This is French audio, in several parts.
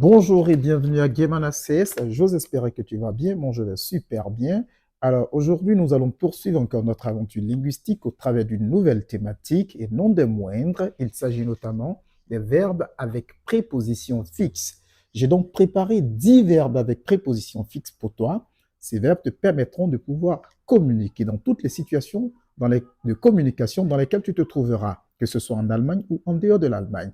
Bonjour et bienvenue à Gaiman ACS. J'ose espérer que tu vas bien. Moi, je vais super bien. Alors, aujourd'hui, nous allons poursuivre encore notre aventure linguistique au travers d'une nouvelle thématique et non des moindres. Il s'agit notamment des verbes avec préposition fixe. J'ai donc préparé 10 verbes avec préposition fixe pour toi. Ces verbes te permettront de pouvoir communiquer dans toutes les situations de communication dans lesquelles tu te trouveras, que ce soit en Allemagne ou en dehors de l'Allemagne.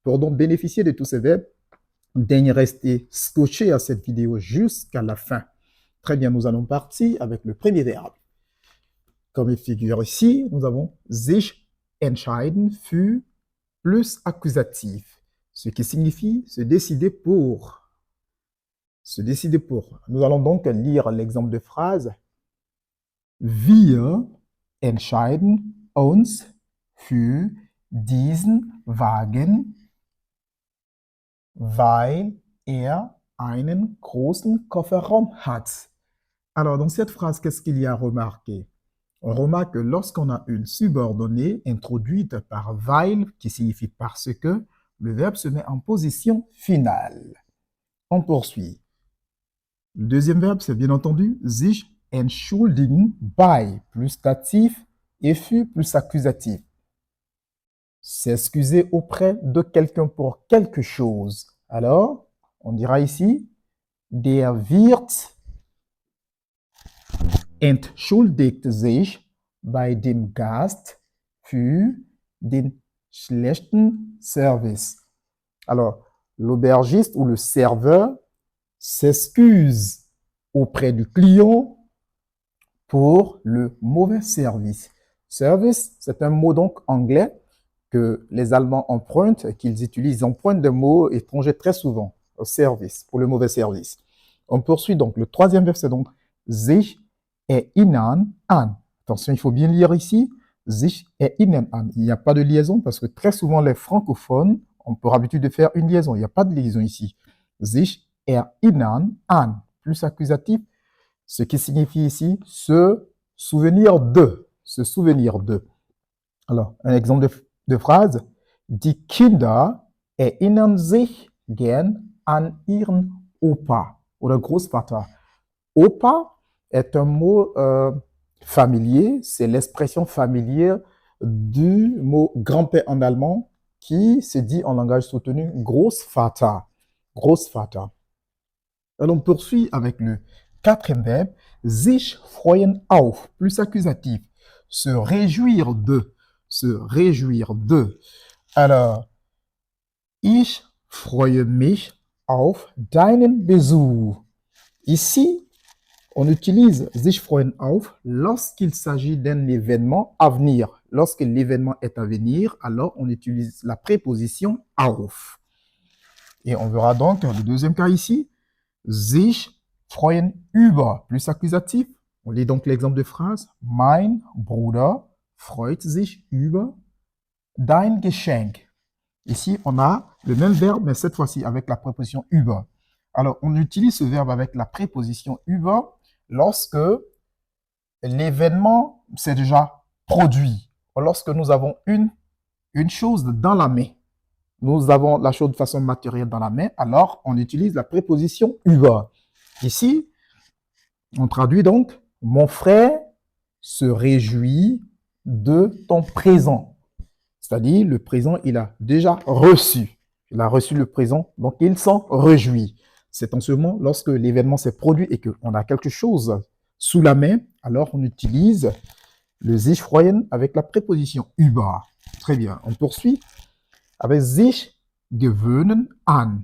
Pour donc bénéficier de tous ces verbes, daigne rester scotché à cette vidéo jusqu'à la fin. Très bien, nous allons partir avec le premier verbe. Comme il figure ici, nous avons sich entscheiden für plus accusatif, ce qui signifie se décider pour. Se décider pour. Nous allons donc lire l'exemple de phrase. Wir entscheiden uns für diesen Wagen, weil einen großen Kofferraum hat. Alors, dans cette phrase, qu'est-ce qu'il y a remarqué? On remarque que lorsqu'on a une subordonnée introduite par weil, qui signifie parce que, le verbe se met en position finale. On poursuit. Le deuxième verbe, c'est bien entendu sich entschuldigen bei, plus datif, et für plus accusatif. S'excuser auprès de quelqu'un pour quelque chose. Alors, on dira ici, der Wirt entschuldigt sich bei dem Gast für den schlechten Service. Alors, l'aubergiste ou le serveur s'excuse auprès du client pour le mauvais service. Service, c'est un mot donc anglais que les Allemands empruntent et qu'ils utilisent. Ils empruntent des mots étrangers très souvent au service, pour le mauvais service. On poursuit donc. Le troisième verbe, c'est donc sich erinnern an. Attention, il faut bien lire ici. Sich erinnern an. Il n'y a pas de liaison parce que très souvent, les francophones ont pour habitude de faire une liaison. Il n'y a pas de liaison ici. Sich erinnern an. Plus accusatif, ce qui signifie ici se souvenir de. Se souvenir de. Alors, un exemple de phrase. Die Kinder erinnern sich gern an ihren Opa oder Großvater. Opa est un mot familier, c'est l'expression familière du mot grand-père en allemand qui se dit en langage soutenu Großvater. Großvater. Alors, on poursuit avec le quatrième verbe, sich freuen auf, plus accusatif, se réjouir de, se réjouir de. Alors, ich freue mich auf deinen Besuch. Ici, on utilise sich freuen auf lorsqu'il s'agit d'un événement à venir. Lorsque l'événement est à venir, alors on utilise la préposition auf. Et on verra donc le deuxième cas ici, sich freuen über, plus accusatif. On lit donc l'exemple de phrase. Mein Bruder freut sich über dein Geschenk. Ici, on a le même verbe, mais cette fois-ci avec la préposition über. Alors, on utilise ce verbe avec la préposition über lorsque l'événement s'est déjà produit, ou lorsque nous avons une chose dans la main. Nous avons la chose de façon matérielle dans la main, alors on utilise la préposition über. Ici, on traduit donc « Mon frère se réjouit de ton présent ». C'est-à-dire, le présent, il a déjà reçu. Il a reçu le présent, donc il s'en réjouit. C'est en ce moment, lorsque l'événement s'est produit et qu'on a quelque chose sous la main, alors on utilise le sich freuen avec la préposition über. Très bien, on poursuit avec sich gewöhnen an,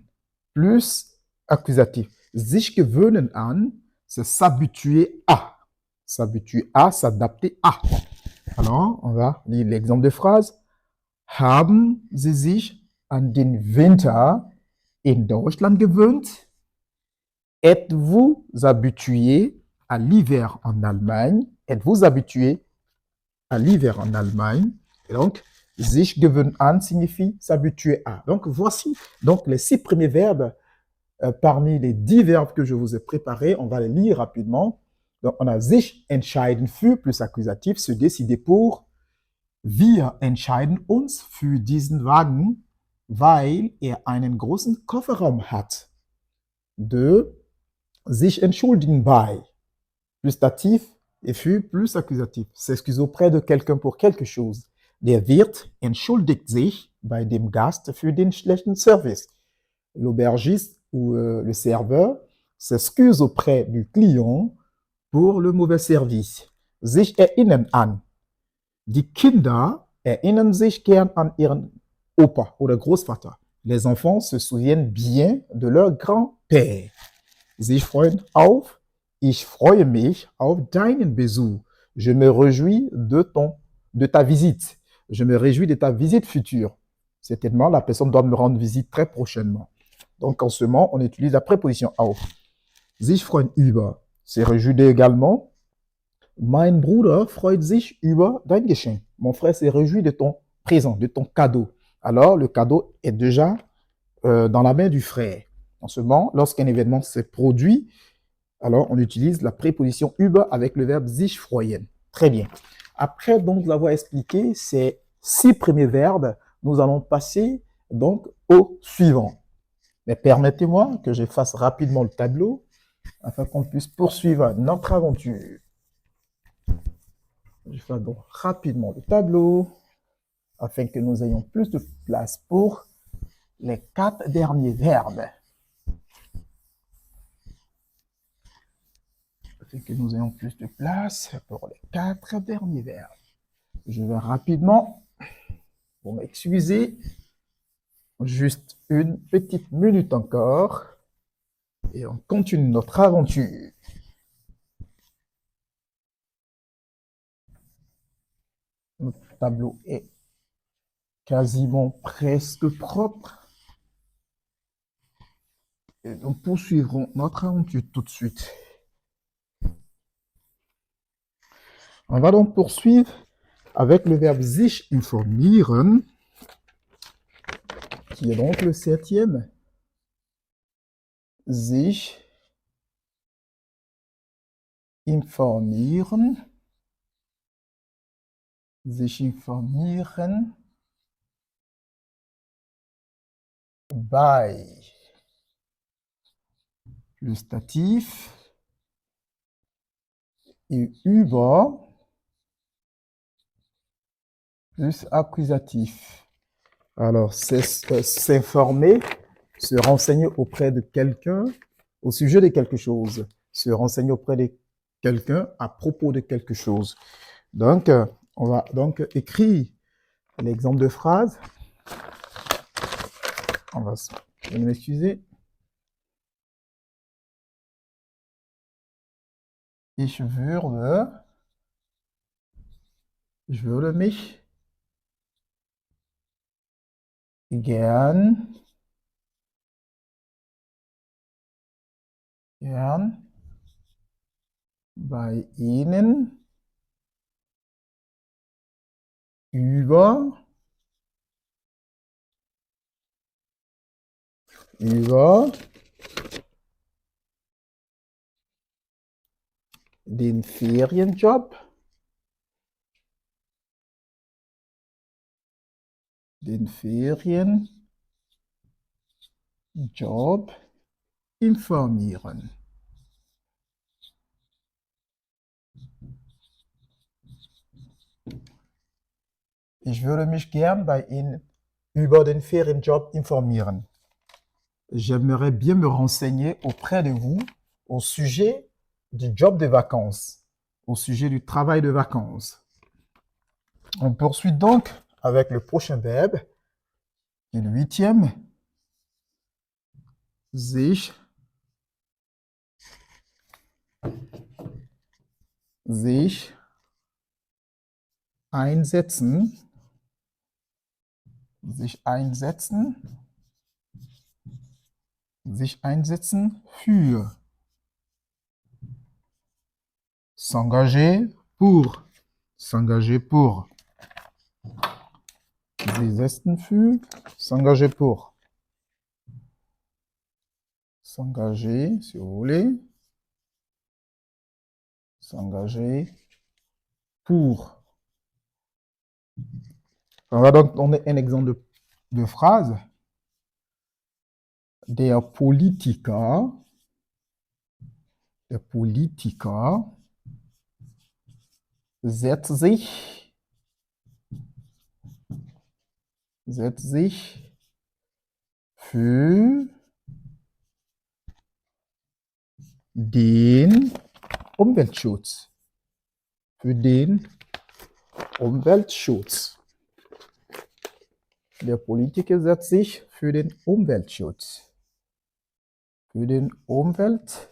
plus accusatif. Sich gewöhnen an, c'est s'habituer à. S'habituer à, s'adapter à. Alors, on va lire l'exemple de phrase. Haben Sie sich an den Winter in Deutschland gewöhnt? Êtes-vous habitué à l'hiver en Allemagne? Êtes-vous habitué à l'hiver en Allemagne? Et donc, sich gewöhnen an signifie s'habituer à. Donc, voici donc les 6 premiers verbes parmi les 10 verbes que je vous ai préparés. On va les lire rapidement. Donc, on a sich entscheiden für, plus accusatif, se décider pour. Wir entscheiden uns für diesen Wagen. weil er einen großen Kofferraum hat. 2. Sich entschuldigen bei. Plus datif et fut plus accusatif. S'excuse auprès de quelqu'un pour quelque chose. Der Wirt entschuldigt sich bei dem Gast für den schlechten Service. L'aubergiste ou le serveur s'excuse auprès du client pour le mauvais service. Sich erinnern an. Die Kinder erinnern sich gern an ihren Opa oder Großvater. Les enfants se souviennent bien de leur grand-père. Sich freuen auf. Ich freue mich auf deinen Besuch. Je me réjouis de ta visite. Je me réjouis de ta visite future. Certainement, la personne doit me rendre visite très prochainement. Donc, en ce moment, on utilise la préposition auf. Sich freuen über. Se réjouir également. Mein Bruder freut sich über dein Geschenk. Mon frère se réjouit de ton présent, de ton cadeau. Alors, le cadeau est déjà dans la main du frère. En ce moment, lorsqu'un événement s'est produit, alors on utilise la préposition über avec le verbe sich freuen. Très bien. Après donc l'avoir expliqué, ces 6 premiers verbes, nous allons passer donc au suivant. Mais permettez-moi que je fasse rapidement le tableau afin qu'on puisse poursuivre notre aventure. Je fais donc rapidement le tableau afin que nous ayons plus de place pour les 4 derniers verbes. Afin que nous ayons plus de place pour les 4 derniers verbes. Je vais rapidement, pour m'excuser, juste une petite minute encore et on continue notre aventure. Notre tableau est quasiment presque propre. Et nous poursuivrons notre aventure tout de suite. On va donc poursuivre avec le verbe sich informieren, qui est donc le 7e. Sich informieren. Sich informieren bei. Le statif et über plus accusatif. Alors, c'est s'informer, se renseigner auprès de quelqu'un au sujet de quelque chose. Se renseigner auprès de quelqu'un à propos de quelque chose. Donc, on va donc écrire l'exemple de phrase. Je vais m'excuser. Ich würde mich gern bei Ihnen über den Ferienjob informieren. Ich würde mich gern bei Ihnen über den Ferienjob informieren. J'aimerais bien me renseigner auprès de vous au sujet du job de vacances, au sujet du travail de vacances. On poursuit donc avec le prochain verbe, qui est le 8e. Sich einsetzen. Sich einsetzen für. S'engager pour. S'engager pour. Sie setzen für. S'engager pour. S'engager, si vous voulez. S'engager pour. On va donc donner un exemple de phrase der Politiker setzt sich für den Umweltschutz. Für den Umweltschutz. Der Politiker setzt sich für den Umweltschutz. Für den Umweltschutz.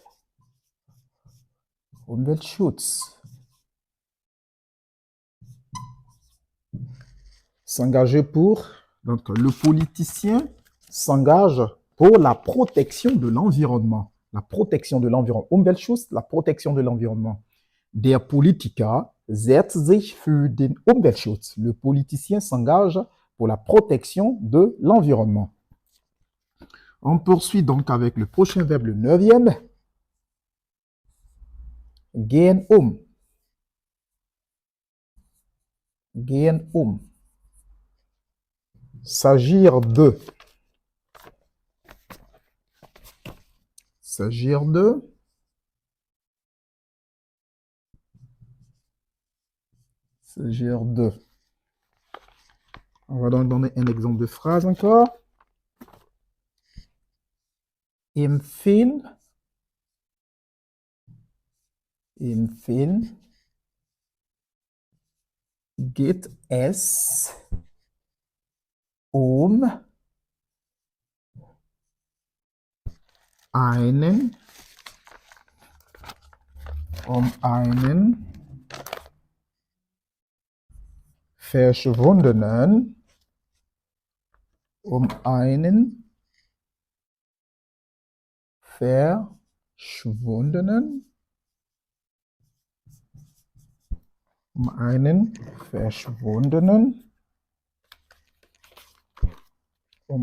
S'engager pour, donc le politicien s'engage pour la protection de l'environnement. La protection de l'environnement. Umweltschutz, la protection de l'environnement. Der Politiker setzt sich für den Umweltschutz. Le politicien s'engage pour la protection de l'environnement. On poursuit donc avec le prochain verbe, le 9e. Gehen um. Gehen um. S'agir de. S'agir de. S'agir de. On va donc donner un exemple de phrase encore. Im Film geht es um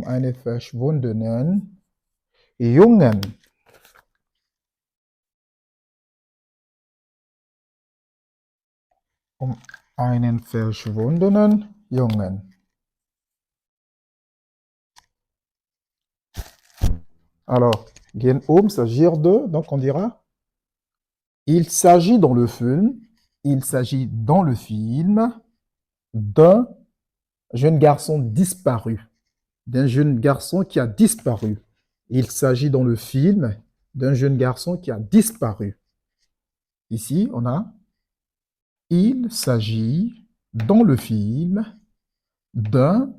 einen verschwundenen Jungen. Um einen verschwundenen Jungen. Alors, gehen um, s'agir de, donc on dira, il s'agit dans le film d'un jeune garçon disparu, d'un jeune garçon qui a disparu. Il s'agit dans le film d'un jeune garçon qui a disparu. Ici, on a il s'agit dans le film d'un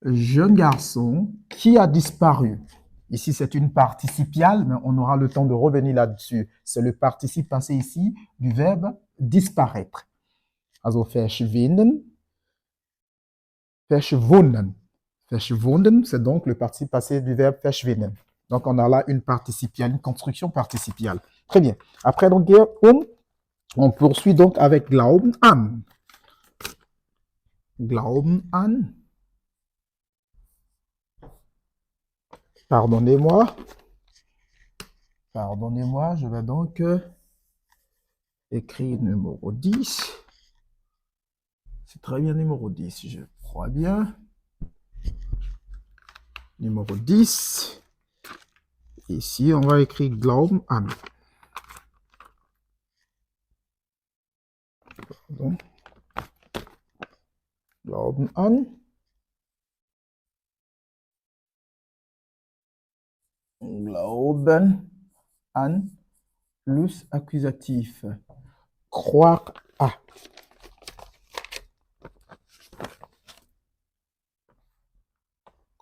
jeune garçon qui a disparu. Ici, c'est une participiale, mais on aura le temps de revenir là-dessus. C'est le participe passé ici du verbe disparaître. Also verschwinden. Verschwunden, c'est donc le participe passé du verbe verschwinden. Donc, on a là une participiale, une construction participiale. Très bien. Après, donc, on poursuit donc avec glauben an. Glauben an. Pardonnez-moi, je vais donc écrire numéro 10. C'est très bien numéro 10, je crois bien. Numéro 10. Ici, on va écrire glauben an. Pardon. Glauben an. Glauben an plus accusatif. Croire à.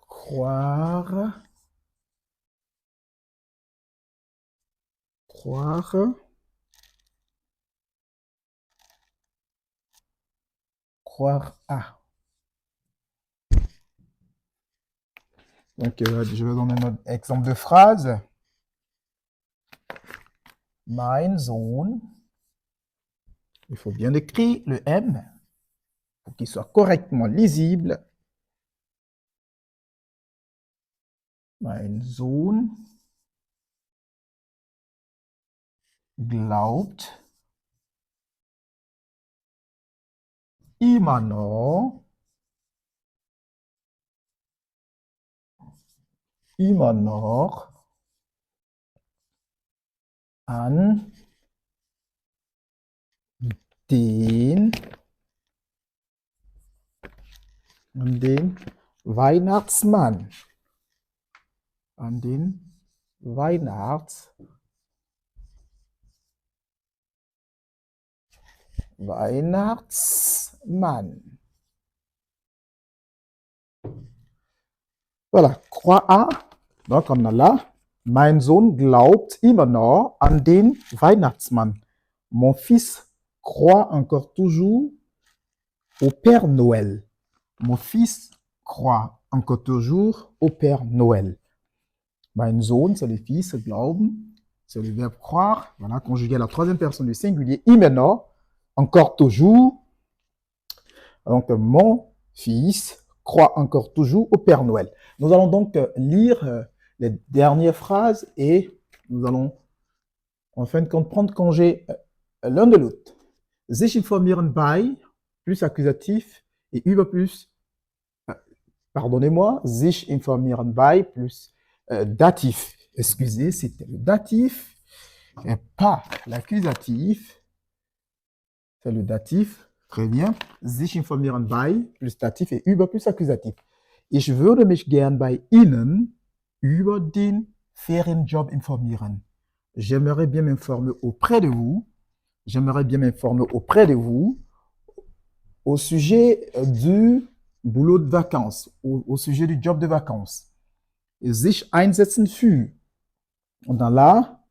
Croire à. Donc, je vais donner un exemple de phrase. Mein Sohn. Il faut bien écrire le M pour qu'il soit correctement lisible. Mein Sohn glaubt immer noch immer noch an den Weihnachtsmann. An den Weihnachtsmann. Voilà, crois à. Donc, on a là, mein Sohn glaubt immer noch an den Weihnachtsmann. Mon fils croit encore toujours au Père Noël. Mon fils croit encore toujours au Père Noël. Mein Sohn, c'est le fils, glauben, c'est le verbe croire. Voilà, conjugué à la troisième personne du singulier. Immer noch, encore toujours. Donc, mon fils croit encore toujours au Père Noël. Nous allons donc lire les dernières phrases et nous allons en fin de compte prendre congé l'un de l'autre. Sich informieren bei, plus accusatif, et über plus, pardonnez-moi, sich informieren bei, plus datif. Excusez, c'était le datif et pas l'accusatif. C'est le datif. Très bien. Sich informieren bei, plus datif et über plus accusatif. Ich würde mich gern bei Ihnen über den Ferienjob informieren. J'aimerais bien m'informer auprès de vous. J'aimerais bien m'informer auprès de vous au sujet du boulot de vacances, au sujet du job de vacances. Sich einsetzen für. Und dann là,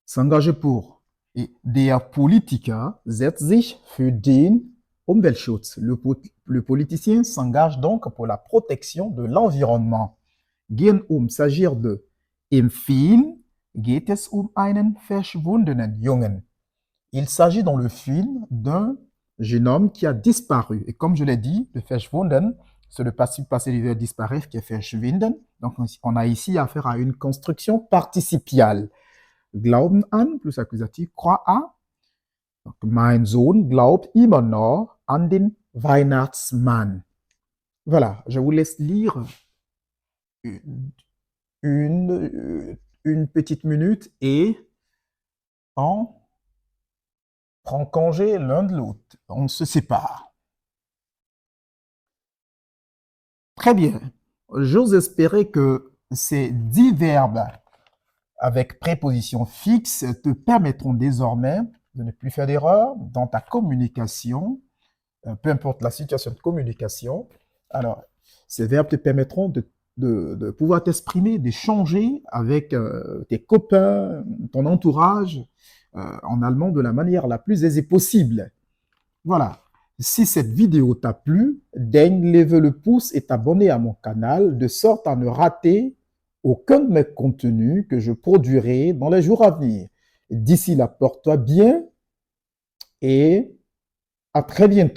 s'engager pour. Et der Politiker setzt sich für den Umweltschutz. Le politicien s'engage donc pour la protection de l'environnement. Gehen s'agir de. Im Film geht es einen verschwundenen Jungen. Il s'agit dans le film d'un jeune homme qui a disparu. Et comme je l'ai dit, le verschwunden, c'est le passif passé du verbe disparaître qui est verschwinden. Donc, on a ici affaire à une construction participiale. Glauben an, plus accusatif, croit à. Donc, mein Sohn glaubt immer noch an den Weihnachtsmann. Voilà, je vous laisse lire une petite minute et on prend congé l'un de l'autre. On se sépare. Très bien. J'ose espérer que ces 10 verbes avec préposition fixe te permettront désormais de ne plus faire d'erreur dans ta communication, peu importe la situation de communication. Alors, ces verbes te permettront de pouvoir t'exprimer, d'échanger avec tes copains, ton entourage en allemand de la manière la plus aisée possible. Voilà. Si cette vidéo t'a plu, daigne lever le pouce et t'abonner à mon canal de sorte à ne rater aucun de mes contenus que je produirai dans les jours à venir. D'ici là, porte-toi bien et à très bientôt.